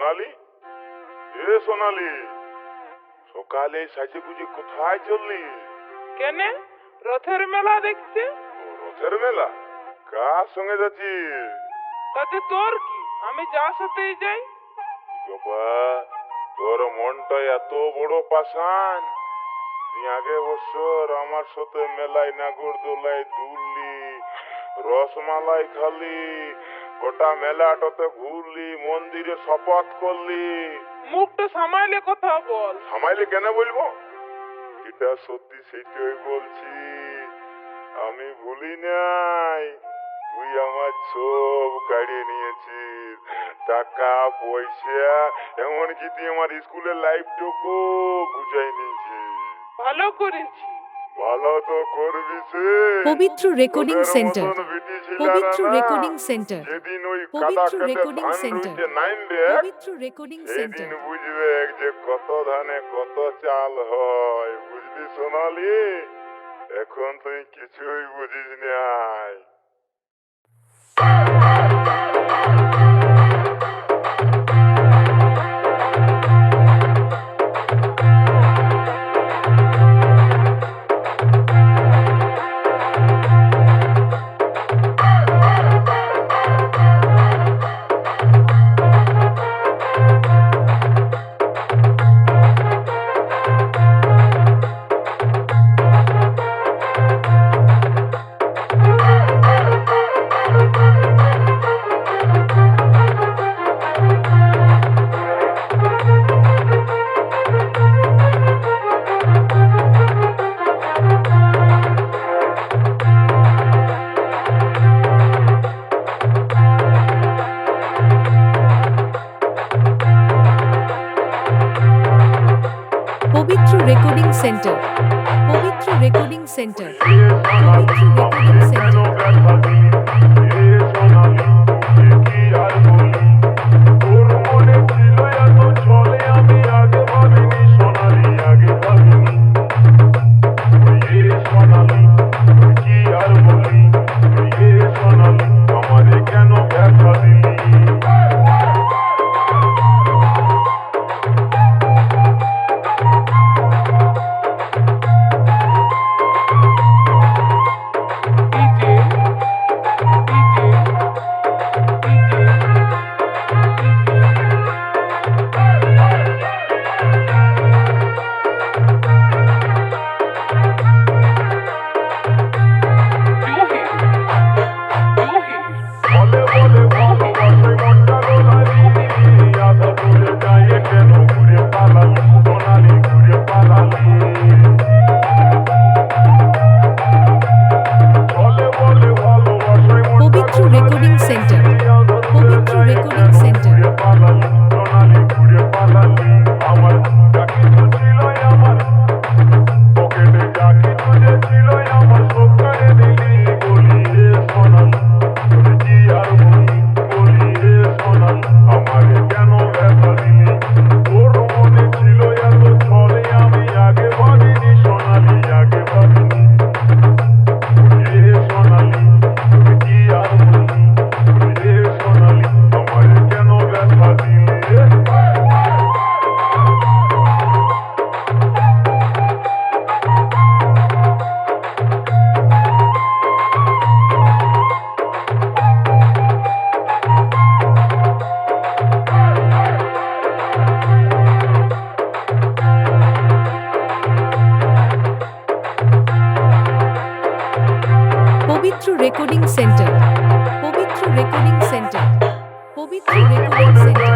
সোনালি, সোনালি, সকালে সাজেগুজে কোথায় চললি? কেন? রথের মেলা দেখতে। রথের মেলা? কার সঙ্গে যাচ্ছিস? তাতে তোর কি, আমি যার সাথেই যাই। বাবা, তোর মনটা এত বড় পাষাণ। তুই আগে বছর আমার সাথে মেলায় নাগরদোলায় দুললি, রসমালাই খালি, গোটা মেলাটাতে ঘুরলি, মন্দিরে শপথ করলি। মুখটা সামাইলে কথা বল। সামাইলে কেন বলবো? যেটা সত্যি সেটাই বলছি। আমি ভুলি নাই, তুই আমার সব কাড়িয়ে নিয়েছিস, টাকা পয়সা, এমনকি তুই আমার স্কুলের লাইফটুকু গুজাই নিয়েছিস। ভালো করেছি। ভালো তো করবি সে। পবিত্র রেকর্ডিং সেন্টার, পবিত্র রেকর্ডিং সেন্টার, যেদিন ওই কাদা পবিত্র কেটে রেকর্ডিং ধান সেন্টার, রুইতে নামবে, পবিত্র রেকর্ডিং সেন্টার। সেদিন বুঝবে যে কত ধানে কত চাল হয়। বুঝলি সোনালি? এখন তুই কিছুই বুঝিস নাই। পবিত্র রেকর্ডিং সেন্টার, পবিত্র রেকর্ডিং সেন্টার, পবিত্র রেকর্ডিং সেন্টার। পবিত্র রেকর্ডিং সেন্টার, পবিত্র রেকর্ডিং সেন্টার। পবিত্র রেকর্ডিং সেন্টার, পবিত্র রেকর্ডিং সেন্টার, পবিত্র রেকর্ডিং সেন্টার, পবিত্র রেকর্ডিং সেন্টার।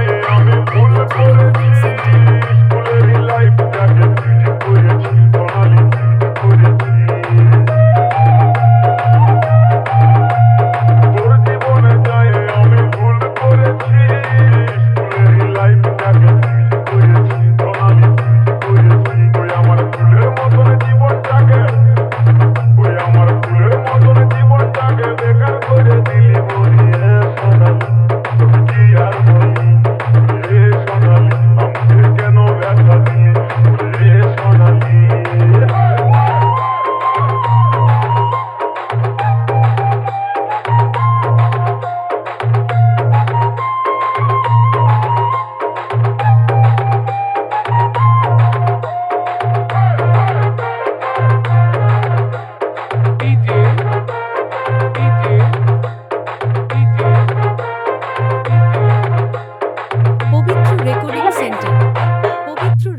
কেন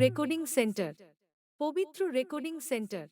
রেকর্ডিং সেন্টার পবিত্র রেকর্ডিং সেন্টার